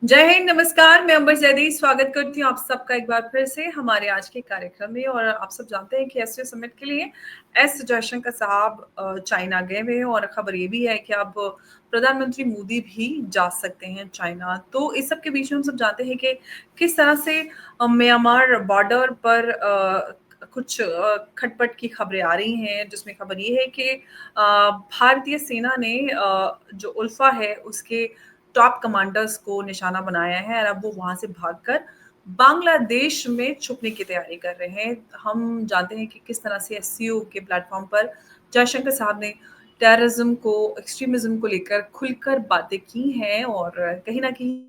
जय हिंद, नमस्कार। मैं अंबर जैदी स्वागत करती हूँ आप सबका एक बार फिर से हमारे आज के कार्यक्रम में। और आप सब जानते हैं कि एससीओ समिट के लिए एस जयशंकर साहब चाइना गए हुए हैं और खबर ये भी है कि अब प्रधानमंत्री मोदी भी जा सकते हैं चाइना। तो इस सब के बीच में हम सब जानते हैं कि किस तरह से म्यांमार बॉर्डर पर कुछ खटपट की खबरें आ रही हैं, जिसमें खबर ये है कि भारतीय सेना ने जो उल्फा है उसके टॉप कमांडर्स को निशाना बनाया है और अब वो वहां से भागकर बांग्लादेश में छुपने की तैयारी कर रहे हैं। हम जानते हैं कि किस तरह से एससीओ के प्लेटफॉर्म पर जयशंकर साहब ने टेररिज्म को, एक्सट्रीमिज्म को लेकर खुलकर बातें की हैं और कहीं ना कहीं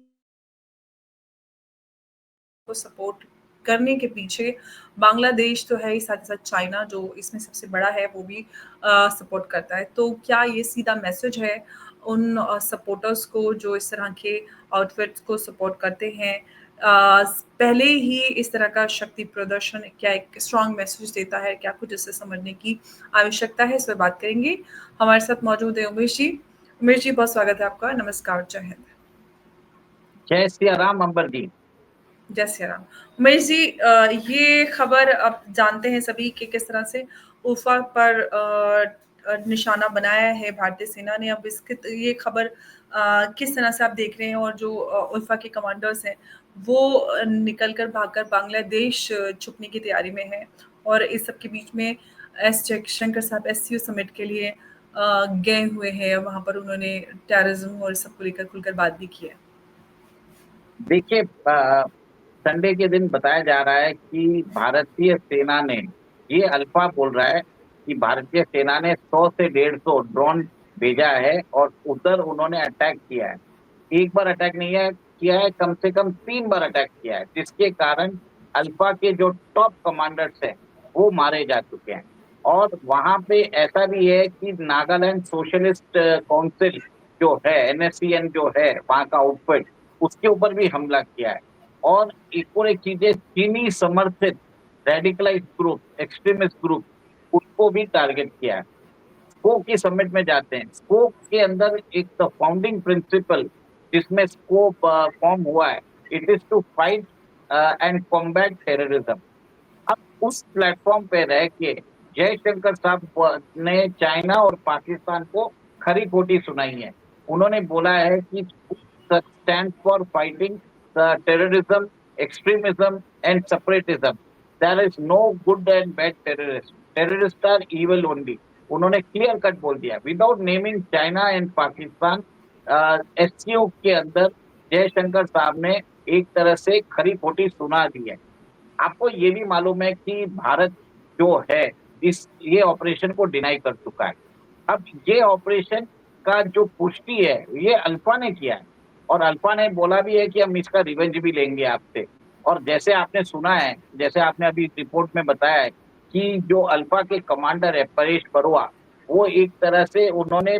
को सपोर्ट करने के पीछे बांग्लादेश तो है ही, साथ ही साथ चाइना जो इसमें सबसे बड़ा है वो भी सपोर्ट करता है। तो क्या ये सीधा मैसेज है उन सपोर्टर्स को जो इस तरह के आउटफिट्स को सपोर्ट करते हैं? पहले ही इस तरह का शक्ति प्रदर्शन क्या एक स्ट्रांग मैसेज देता है? क्या कुछ इससे समझने की आवश्यकता है? इस पर बात करेंगे। हमारे साथ मौजूद है उमेश जी। उमेश जी, बहुत स्वागत है आपका। नमस्कार, जय हिंद। जय सिया राम अंबर जी। जय श्री राम। उमेश जी, ये खबर अब जानते हैं सभी कि किस तरह से उल्फा पर निशाना बनाया है भारतीय सेना ने। अब इसके ये खबर किस तरह से आप देख रहे हैं? और जो उल्फा के कमांडर्स हैं वो निकलकर भागकर बांग्लादेश छुपने की तैयारी में है और इस सब के बीच में एस जयशंकर साहब एससीओ समिट के लिए गए हुए हैं। वहां पर उन्होंने टेररिज्म और इस सब को लेकर खुलकर बात भी की है। देखिए, संडे के दिन बताया जा रहा है कि भारतीय सेना ने, ये अल्फा बोल रहा है कि भारतीय सेना ने 100 से 150 ड्रोन भेजा है और उधर उन्होंने अटैक किया है। एक बार अटैक नहीं है किया है, कम से कम 3 बार अटैक किया है, जिसके कारण अल्फा के जो टॉप कमांडर्स हैं वो मारे जा चुके हैं। और वहां पे ऐसा भी है कि नागालैंड सोशलिस्ट काउंसिल जो है, एनएससीएन जो है वहां का आउटफिट, उसके ऊपर भी हमला किया है। और एक और एक चीजें, चीनी समर्थित रेडिकलाइज ग्रुप, एक्सट्रीमिस्ट ग्रुप, उसको भी टारगेट किया है। स्कोप की समिट में जाते हैं, स्कोप के अंदर एक तो फाउंडिंग प्रिंसिपल जिसमें स्कोप फॉर्म हुआ है, it is to fight and combat terrorism. अब उस प्लेटफॉर्म पे रह के जयशंकर साहब ने चाइना और पाकिस्तान को खरी खोटी सुनाई है। उन्होंने बोला है कि stand for fighting terrorism, extremism and separatism. There is no good and bad terrorist, terrorist are evil only. उन्होंने क्लियर कट बोल दिया without naming China and Pakistan. SCO के अंदर जयशंकर साहब ने एक तरह से खरी खोटी सुना दी है। आपको ये भी मालूम है कि भारत जो है इस ये ऑपरेशन को डिनाई कर चुका है। अब ये ऑपरेशन का जो पुष्टि है ये अल्फा ने किया है और अल्फा ने बोला भी है कि हम इसका रिवेंज भी लेंगे आपसे। और जैसे आपने सुना है, जैसे आपने अभी रिपोर्ट में बताया है कि जो अल्फा के कमांडर है परेश बरुआ, वो एक तरह से उन्होंने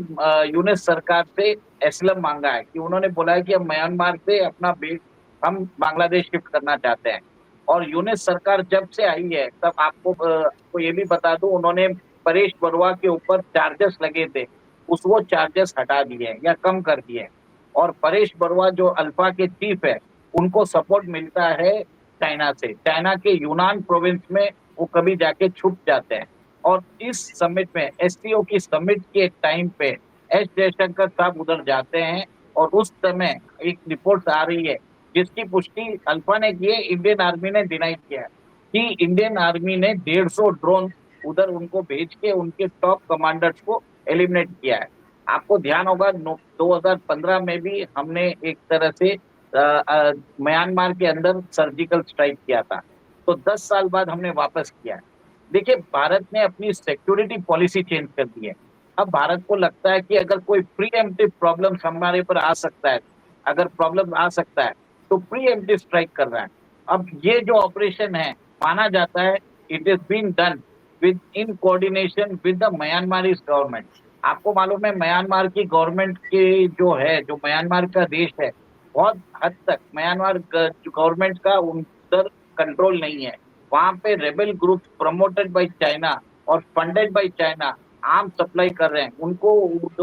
यूनिस सरकार से एसलम मांगा है, कि उन्होंने बोला है कि हम म्यांमार से अपना बेस हम बांग्लादेश शिफ्ट करना चाहते हैं। और यूनिस सरकार जब से आई है तब आपको ये भी बता दूं, उन्होंने परेश बरुआ के ऊपर चार्जेस लगे थे, वो चार्जेस हटा दिए या कम कर दिए। और परेश बरुआ जो अल्फा के चीफ है, उनको सपोर्ट मिलता है चाइना से। चाइना के यूनान प्रोविंस में वो कभी जाके छुप जाते हैं। और इस समिट में, एससीओ की समिट के टाइम पे एस जयशंकर साहब उधर जाते हैं और उस समय एक रिपोर्ट आ रही है जिसकी पुष्टि अल्फा ने की है, इंडियन आर्मी ने डिनाई किया है कि इंडियन आर्मी ने 150 ड्रोन उधर उनको भेज के उनके टॉप कमांडर्स को एलिमिनेट किया है। आपको ध्यान होगा 2015 में भी हमने एक तरह से म्यांमार के अंदर सर्जिकल स्ट्राइक किया था। तो 10 साल बाद हमने वापस किया है। देखिए, भारत ने अपनी सिक्योरिटी पॉलिसी चेंज कर दी है। अब भारत को लगता है कि अगर कोई प्रीएम्प्टिव प्रॉब्लम हमारे पर आ सकता है, अगर प्रॉब्लम आ सकता है तो प्रीएम्प्टिव स्ट्राइक कर रहा है। अब ये जो ऑपरेशन है, माना जाता है it is been done with in coordination with the म्यांमारी गवर्नमेंट। आपको मालूम है म्यांमार की गवर्नमेंट के जो है, जो म्यांमार का देश है, बहुत हद तक म्यांमार गवर्नमेंट का उधर कंट्रोल नहीं है। वहां पे rebel group promoted by China और funded by China arm supply कर रहे हैं, उनको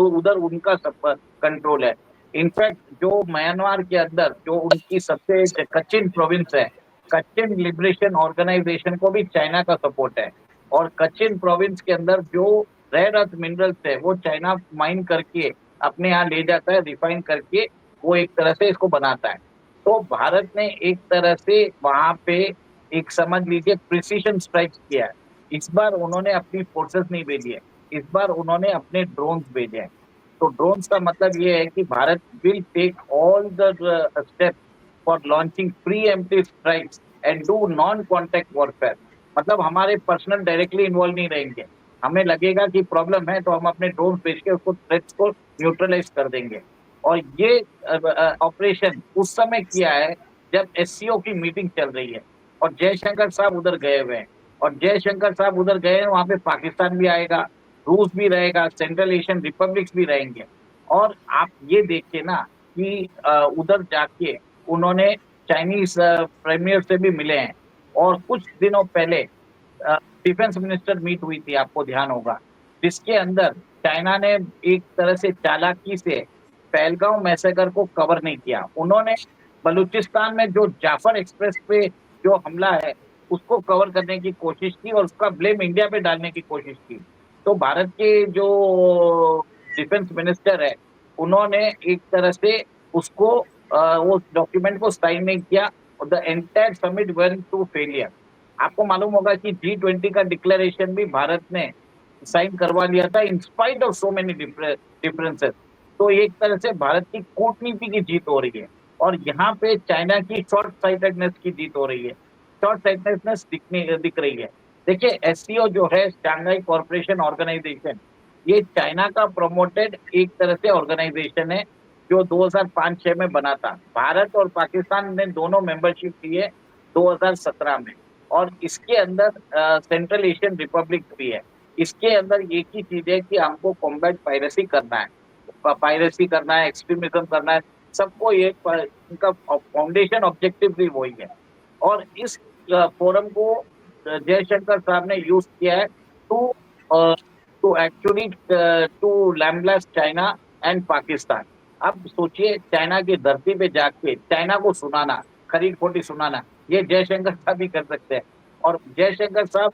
उधर उनका कंट्रोल है। इनफैक्ट जो म्यांमार के अंदर जो उनकी सबसे कचिन प्रोविंस है, कचिन लिबरेशन ऑर्गेनाइजेशन को भी चाइना का सपोर्ट है। और कचिन प्रोविंस के अंदर जो रेयर अर्थ मिनरल्स है वो चाइना माइन करके अपने यहाँ ले जाता है, रिफाइन करके वो एक तरह से इसको बनाता है। तो भारत ने एक तरह से वहां पे एक समझ लीजिए प्रिसीशन स्ट्राइक किया है। इस बार उन्होंने अपनी फोर्सेस नहीं भेजी है, इस बार उन्होंने अपने ड्रोन्स भेजे हैं। तो ड्रोन्स का मतलब ये है कि Bharat will take all the steps for launching preemptive strikes and do non contact warfare. मतलब हमारे पर्सनल डायरेक्टली इन्वॉल्व नहीं रहेंगे। हमें लगेगा कि प्रॉब्लम है तो हम अपने ड्रोन भेज के उसको थ्रेट्स को न्यूट्रलाइज कर देंगे। और ये ऑपरेशन उस समय किया है जब एससीओ की मीटिंग चल रही है और जयशंकर साहब उधर गए हुए हैं। और जयशंकर साहब उधर गए हैं, वहां पे पाकिस्तान भी आएगा, रूस भी रहेगा, सेंट्रल एशियन रिपब्लिक्स भी रहेंगे। और आप ये देखिए ना कि उधर जाके उन्होंने चाइनीज प्रीमियर से भी मिले हैं। और कुछ दिनों पहले डिफेंस मिनिस्टर मीट हुई थी, आपको ध्यान होगा, जिसके अंदर चाइना ने एक तरह से चालाकी से पहलगांव मैसेकर को कवर नहीं किया। उन्होंने बलूचिस्तान में जो जाफर एक्सप्रेस पे जो हमला है उसको कवर करने की कोशिश की और उसका ब्लेम इंडिया पे डालने की कोशिश की। तो भारत के जो डिफेंस मिनिस्टर है उन्होंने एक तरह से उसको वो डॉक्यूमेंट को साइन नहीं किया और the entire summit went to failure. आपको मालूम होगा कि G20 का डिक्लेरेशन भी भारत ने साइन करवा लिया था in spite of so many differences. तो एक तरह से भारत की कूटनीति की जीत हो रही है और यहाँ पे चाइना की शॉर्ट साइटेडनेस की जीत हो रही है। शॉर्ट साइटेडनेस दिख रही है। देखिए एससीओ जो है, शंघाई कॉर्पोरेशन ऑर्गेनाइजेशन, ये चाइना का प्रमोटेड एक तरह से ऑर्गेनाइजेशन है जो 2005-6 में बना था। भारत और पाकिस्तान ने दोनों मेंबरशिप की है 2017 में। और इसके अंदर सेंट्रल एशियन रिपब्लिक भी है। इसके अंदर एक ही चीज है कि हमको कॉम्बैट पायरेसी करना है, पायरेसी करना है, एक्सट्रीमिज्म करना है। सबको ये उनका फाउंडेशन ऑब्जेक्टिव भी वही है। और इस फोरम को जयशंकर साहब ने यूज किया है to to actually to lambast China and Pakistan. अब सोचिए चाइना की धरती पे जाके चाइना को सुनाना, खरी खोटी सुनाना, ये जयशंकर साहब भी कर सकते हैं। और जयशंकर साहब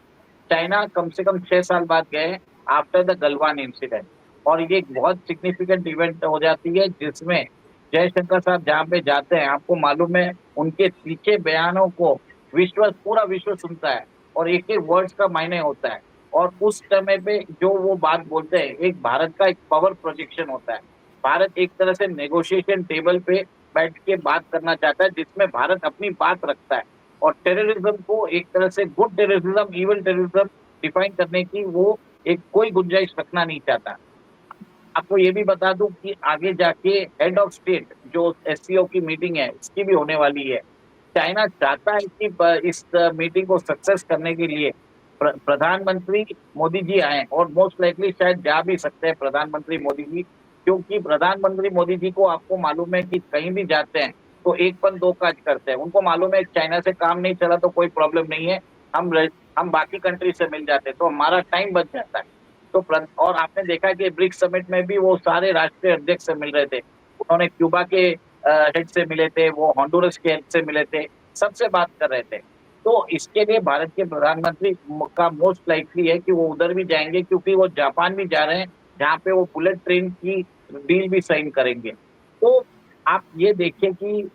चाइना कम से कम 6 साल बाद गए आफ्टर द गलवान इंसिडेंट। और ये एक बहुत सिग्निफिकेंट इवेंट हो जाती है जिसमें जयशंकर साहब जहाँ पे जाते हैं, आपको मालूम है उनके तीखे बयानों को पूरा विश्व सुनता है और एक एक वर्ड्स का मायने होता है। और उस समय पे जो वो बात बोलते हैं, एक भारत का एक पावर प्रोजेक्शन होता है। भारत एक तरह से नेगोशिएशन टेबल पे बैठ के बात करना चाहता है जिसमें भारत अपनी बात रखता है और टेररिज्म को एक तरह से good terrorism, evil terrorism define करने की वो एक कोई गुंजाइश रखना नहीं चाहता। आपको ये भी बता दूं कि आगे जाके हेड ऑफ स्टेट जो एससीओ की मीटिंग है उसकी भी होने वाली है। चाइना चाहता है कि इस मीटिंग को सक्सेस करने के लिए प्रधानमंत्री मोदी जी आए और मोस्ट लाइकली शायद जा भी सकते हैं प्रधानमंत्री मोदी जी। क्योंकि प्रधानमंत्री मोदी जी को आपको मालूम है कि कहीं भी जाते हैं तो एक पन दो काज करते हैं। उनको मालूम है चाइना से काम नहीं चला तो कोई प्रॉब्लम नहीं है, हम बाकी कंट्री से मिल जाते हैं तो हमारा टाइम बच जाता है। तो और आपने देखा कि ब्रिक्स समिट में भी वो सारे राष्ट्रीय अध्यक्ष से मिल रहे थे। उन्होंने क्यूबा के हेड से मिले थे, वो हॉन्डुरस के हेड से मिले थे, सबसे बात कर रहे थे। तो इसके लिए भारत के प्रधानमंत्री का मोस्ट लाइकली है कि वो उधर भी जाएंगे क्योंकि वो जापान भी जा रहे हैं जहाँ पे वो बुलेट ट्रेन की डील भी साइन करेंगे। तो आप ये देखिए कि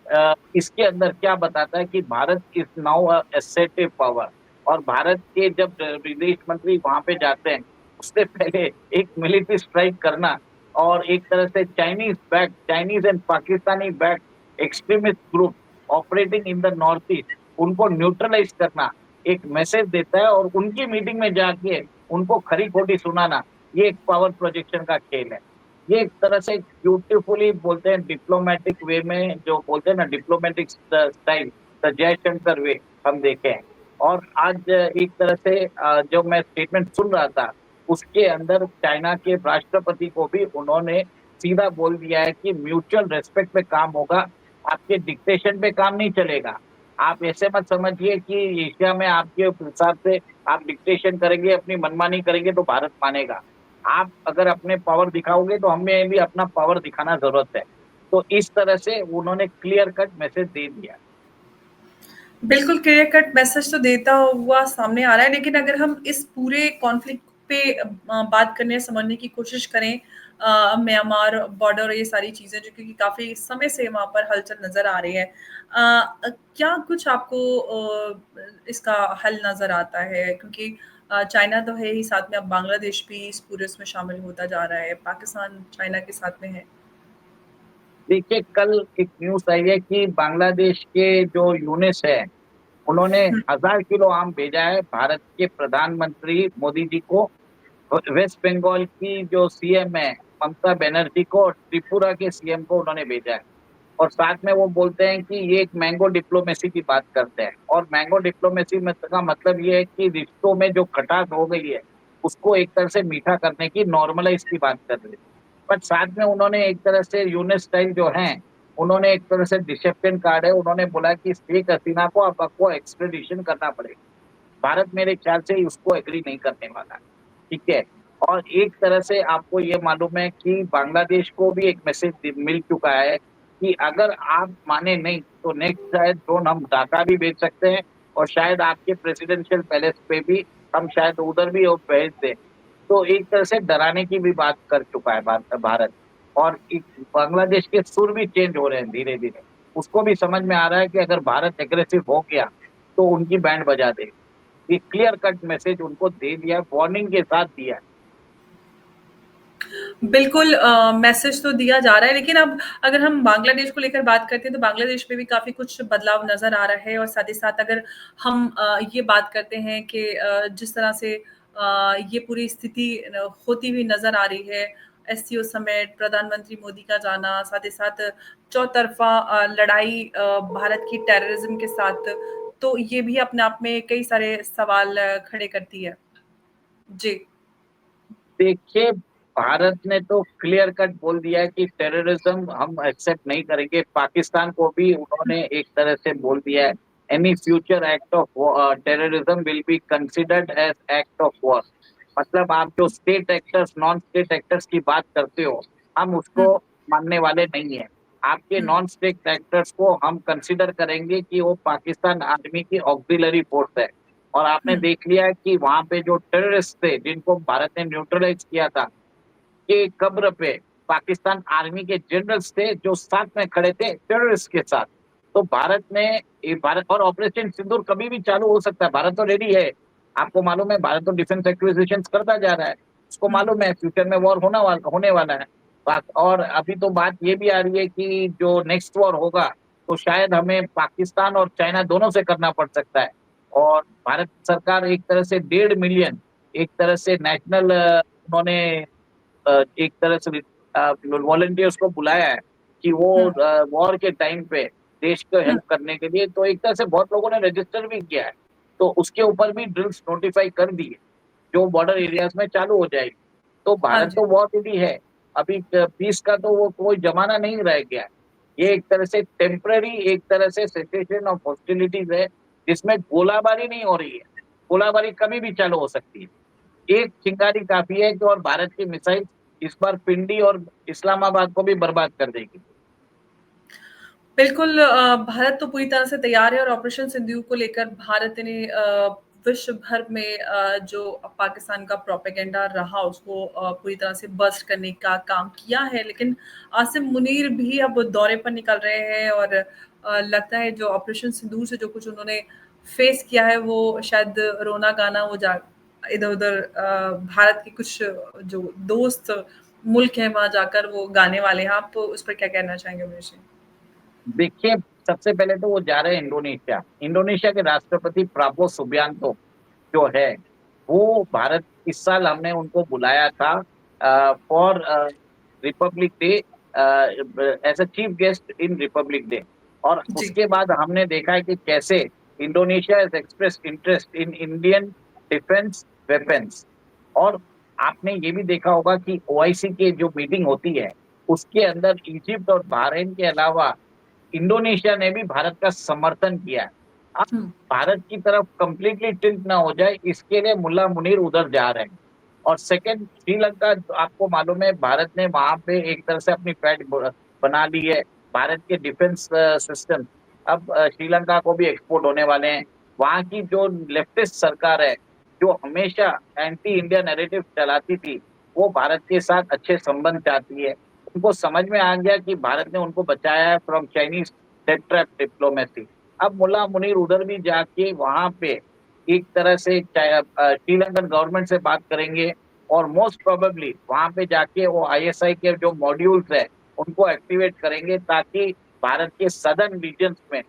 इसके अंदर क्या बताता है कि Bharat is now assertive power. और भारत के जब विदेश मंत्री वहां पे जाते हैं उससे पहले एक मिलिट्री स्ट्राइक करना और एक तरह से Chinese and Pakistani back extremist group operating in the north east, उनको न्यूट्रलाइज करना एक मैसेज देता है। और उनकी मीटिंग में जाके उनको खरी खोटी सुनाना, ये एक पावर प्रोजेक्शन का खेल है। ये एक तरह से ब्यूटीफुली बोलते हैं डिप्लोमेटिक वे में, जो बोलते हैं ना डिप्लोमेटिक स्टाइल, द जयशंकर वे हम देखे हैं। और आज एक तरह से जो मैं स्टेटमेंट सुन रहा था उसके अंदर चाइना के राष्ट्रपति को भी उन्होंने सीधा बोल दिया है कि म्यूचुअल रेस्पेक्ट पे काम होगा, आपके डिक्टेशन पे काम नहीं चलेगा। आप ऐसे मत समझिए कि एशिया में आपके हिसाब से आप डिक्टेशन करेंगे, अपनी मनमानी करेंगे तो भारत मानेगा। आप अगर अपने पावर दिखाओगे तो हमें भी अपना पावर दिखाना जरूरत है। तो इस तरह से उन्होंने क्लियर कट मैसेज दे दिया। बिल्कुल क्लियर कट मैसेज तो देता हुआ सामने आ रहा है, लेकिन अगर हम इस पूरे कॉन्फ्लिक्ट पे बात करने समझने की कोशिश करें, म्यांमार बॉर्डर और ये सारी चीजें जो क्योंकि काफी समय से वहां पर हलचल नजर आ रही है, क्या कुछ आपको इसका हल नजर आता है? क्योंकि चाइना तो है ही, साथ में अब बांग्लादेश भी इस पूरे उसमें शामिल होता जा रहा है, पाकिस्तान चाइना के साथ में है। देखिए, कल एक न्यूज आई है कि बांग्लादेश के जो यूनिस है, उन्होंने 1000 किलो आम भेजा है भारत के प्रधानमंत्री मोदी जी को, वेस्ट बंगाल की जो सीएम है ममता बनर्जी को, और त्रिपुरा के सीएम को उन्होंने भेजा है। और साथ में वो बोलते हैं कि ये एक मैंगो डिप्लोमेसी की बात करते हैं, और मैंगो डिप्लोमेसी में का मतलब ये है कि रिश्तों में जो खटास हो गई है उसको एक तरह से मीठा करने की, नॉर्मलाइज की बात कर रहे हैं। बट साथ में उन्होंने एक तरह से यूनिस स्टाइल जो है, उन्होंने एक तरह से डिसेप्शन कार्ड है, उन्होंने बोला कि शेख हसीना को अब आपको एक्सट्रेडिशन करना पड़ेगा। भारत मेरे ख्याल से उसको एग्री नहीं करने वाला, ठीक है। और एक तरह से आपको ये मालूम है कि बांग्लादेश को भी एक मैसेज मिल चुका है कि अगर आप माने नहीं तो नेक्स्ट शायद ड्रोन हम ढाका भी भेज सकते हैं, और शायद आपके प्रेसिडेंशियल पैलेस पे भी हम शायद उधर भी भेज दें। तो एक तरह से डराने की भी बात कर चुका है भारत। और बांग्लादेश के सुर भी चेंज हो रहे हैं धीरे धीरे, उसको भी समझ में आ रहा है कि अगर भारत एग्रेसिव हो गया तो उनकी बैंड बजा दे। ये क्लियर कट मैसेज उनको दे दिया, वार्निंग के साथ दिया है। बिल्कुल मैसेज तो दिया जा रहा है, लेकिन अब अगर हम बांग्लादेश को लेकर बात करते हैं तो बांग्लादेश में भी काफ़ी कुछ बदलाव नज़र आ रहा है, और साथ ही साथ अगर हम ये बात करते हैं कि जिस तरह से ये पूरी स्थिति होती हुई नज़र आ रही है, एससीओ समेट, प्रधानमंत्री मोदी का जाना, साथ ही साथ चौतरफा लड़ाई भारत की टेररिज्म के साथ, तो ये भी अपने आप में कई सारे सवाल खड़े करती है। जी। देखिए, भारत ने तो क्लियर कट बोल दिया है कि टेररिज्म हम एक्सेप्ट नहीं करेंगे। पाकिस्तान को भी उन्होंने एक तरह से बोल दिया है, any future act of terrorism will be considered as act of war. मतलब आप जो state actors non state actors की बात करते हो, हम हुँ, उसको मानने वाले नहीं है। आपके हुँ, नॉन स्टेट एक्टर्स को हम कंसिडर करेंगे कि वो पाकिस्तान आर्मी की ऑक्सिलरी फोर्स है। और आपने हुँ, देख लिया है कि वहां पे जो टेररिस्ट थे जिनको भारत ने न्यूट्रलाइज किया था, के कब्र पे पाकिस्तान आर्मी के जनरल्स थे जो साथ में खड़े थे टेररिस्ट के साथ। तो भारत ने भारत और ऑपरेशन सिंदूर कभी भी चालू हो सकता है, भारत तो रेडी है। आपको मालूम है भारत तो डिफेंस एक्विजिशन करता जा रहा है, उसको हुँ। मालूम है फ्यूचर में वॉर होने वाला है। और अभी तो बात ये भी आ रही है कि जो नेक्स्ट वॉर होगा तो शायद हमें पाकिस्तान और चाइना दोनों से करना पड़ सकता है। और भारत सरकार एक तरह से 1.5 मिलियन एक तरह से नेशनल उन्होंने एक तरह से वॉलंटियर्स को बुलाया है कि वो हुँ, वॉर के टाइम पे देश को हुँ, हेल्प करने के लिए। तो एक तरह से बहुत लोगों ने रजिस्टर भी किया है, तो उसके ऊपर भी ड्रिल्स नोटिफाई कर दी है जो बॉर्डर एरियाज में चालू हो जाएगी। तो हाँ भारत जी। तो वॉर रेडी है। अभी पीस का तो वो कोई जमाना नहीं रह गया है। ये एक तरह से टेम्पररी एक तरह से सेसेशन ऑफ हॉस्टिलिटीज है, जिसमें गोलाबारी नहीं हो रही है। गोलाबारी कभी भी चालू हो सकती है। एक चिंगारी काफी है कि और भारत की मिसाइल इस बार पिंडी और इस्लामाबाद को भी बर्बाद कर देगी। बिल्कुल भारत तो पूरी तरह से तैयार है, और ऑपरेशन सिंदूर को लेकर भारत ने विश्व भर में जो पाकिस्तान का प्रोपेगेंडा रहा उसको पूरी तरह से बस्ट करने का काम किया है। लेकिन आसिम मुनीर भी अब दौरे पर निकल रहे हैं, और लगता है जो ऑपरेशन सिंदूर से जो कुछ उन्होंने फेस किया है वो शायद रोना गाना वो जा इधर-उधर भारत के कुछ जो दोस्त मुल्क हैं वहाँ जाकर वो गाने वाले हैं। आप उस पर क्या कहना चाहेंगे मुझे? देखिए, सबसे पहले तो वो जा रहे हैं इंडोनेशिया। इंडोनेशिया के राष्ट्रपति प्राबो सुबियांतो जो है, वो भारत इस साल हमने उनको बुलाया था for republic day as a chief guest in republic day. और जी। उसके बाद हमने देखा है कि कैसे Indonesia has express interest in Indian defence weapons. और आपने ये भी देखा होगा कि ओआईसी की जो मीटिंग होती है उसके अंदर इजिप्ट और बहरीन के अलावा इंडोनेशिया ने भी भारत का समर्थन किया है। अब हुँ। भारत की तरफ कंप्लीटली टिल्ट ना हो जाए इसके लिए मुल्ला मुनीर उधर जा रहे हैं। और सेकंड, श्रीलंका, आपको मालूम है भारत ने वहां पे एक तरह से अपनी बना ली है। भारत के डिफेंस सिस्टम अब श्रीलंका को भी एक्सपोर्ट होने वाले हैं। वहाँ की जो लेफ्टिस्ट सरकार है, जो हमेशा एंटी इंडिया नैरेटिव चलाती थी, वो भारत के साथ अच्छे संबंध चाहती है। उनको समझ में आ गया कि भारत ने उनको बचाया है from Chinese death trap diplomacy. अब मुल्ला मुनीर उधर भी जाके वहां पे एक तरह से श्रीलंकन गवर्नमेंट से बात करेंगे, और मोस्ट प्रोबेबली वहां पे जाके वो आईएसआई के जो मॉड्यूल्स है उनको एक्टिवेट करेंगे, ताकि भारत के सदर्न रीजन्स में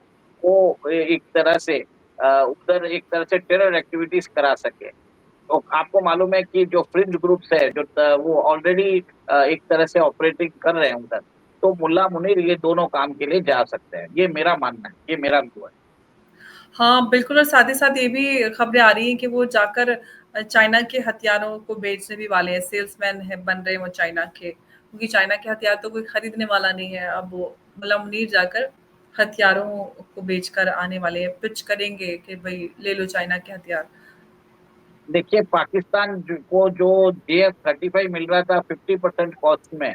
वो एक तरह से उधर एक तरह से टेरर एक्टिविटीज करा सके। तो आपको मालूम है कि जो फ्रिंज ग्रुप्स है जो वो ऑलरेडी एक तरह से ऑपरेटिंग कर रहे हैं उधर। तो मुल्ला मुनीर ये दोनों काम के लिए जा सकते हैं, ये मेरा मानना है, ये मेरा व्यू है। हाँ, बिल्कुल। और साथ ही साथ ये भी खबरें आ रही हैं कि वो जाकर चाइना के हथियारों को बेचने भी वाले हैं, सेल्समैन है बन रहे हैं वो चाइना के, क्योंकि चाइना के हथियार तो कोई खरीदने वाला नहीं है। अब वो मुल्ला मुनीर जाकर हथियारों को बेचकर आने वाले हैं, पिच करेंगे कि भाई ले लो चाइना के हथियार। देखिए, पाकिस्तान को जो JF-35 मिल रहा था 50% कॉस्ट में,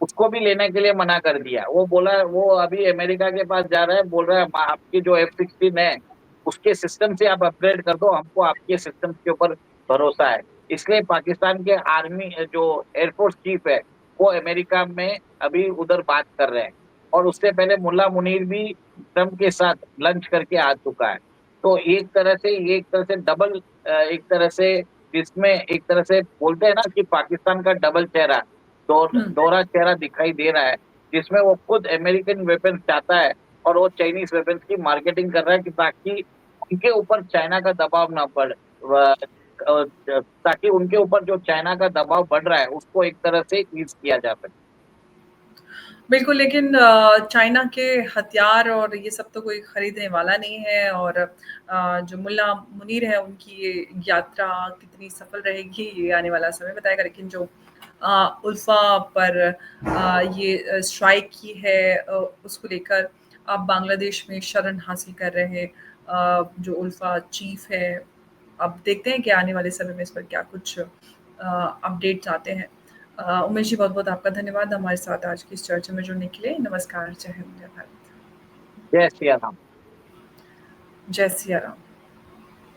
उसको भी लेने के लिए मना कर दिया। वो बोला, वो अभी अमेरिका के पास जा रहा है, बोल रहा है आपकी जो F-16 है उसके सिस्टम से आप अपग्रेड कर दो, हमको आपके सिस्टम के ऊपर भरोसा है। इसलिए पाकिस्तान के आर्मी जो एयरफोर्स चीफ है वो अमेरिका में अभी उधर बात कर रहे हैं। और उससे पहले मुल्ला मुनीर भी ट्रम्प के साथ लंच करके आ चुका है। तो एक तरह से ये एक तरह से डबल, एक तरह से जिसमें एक तरह से बोलते हैं ना कि पाकिस्तान का डबल चेहरा, हुँ। दोहरा चेहरा दिखाई दे रहा है, जिसमें वो खुद अमेरिकन वेपन चाहता है और वो चाइनीज वेपन्स की मार्केटिंग कर रहा है, कि ताकि उनके ऊपर चाइना का दबाव ना पड़े, ताकि उनके ऊपर जो चाइना का दबाव बढ़ रहा है उसको एक तरह से ईज किया जा सके। बिल्कुल, लेकिन चाइना के हथियार और ये सब तो कोई खरीदने वाला नहीं है। और जो मुल्ला मुनीर है उनकी ये यात्रा कितनी सफल रहेगी ये आने वाला समय बताएगा। लेकिन जो उल्फा पर ये स्ट्राइक की है, उसको लेकर अब बांग्लादेश में शरण हासिल कर रहे हैं जो उल्फा चीफ है। अब देखते हैं कि आने वाले समय में इस पर क्या कुछ अपडेट्स आते हैं। उमेश जी, बहुत-बहुत आपका धन्यवाद हमारे साथ आज की इस चर्चा में जुड़ने के लिए। नमस्कार, जय हिंद, जय भारत। जय सिया राम। जय सिया राम।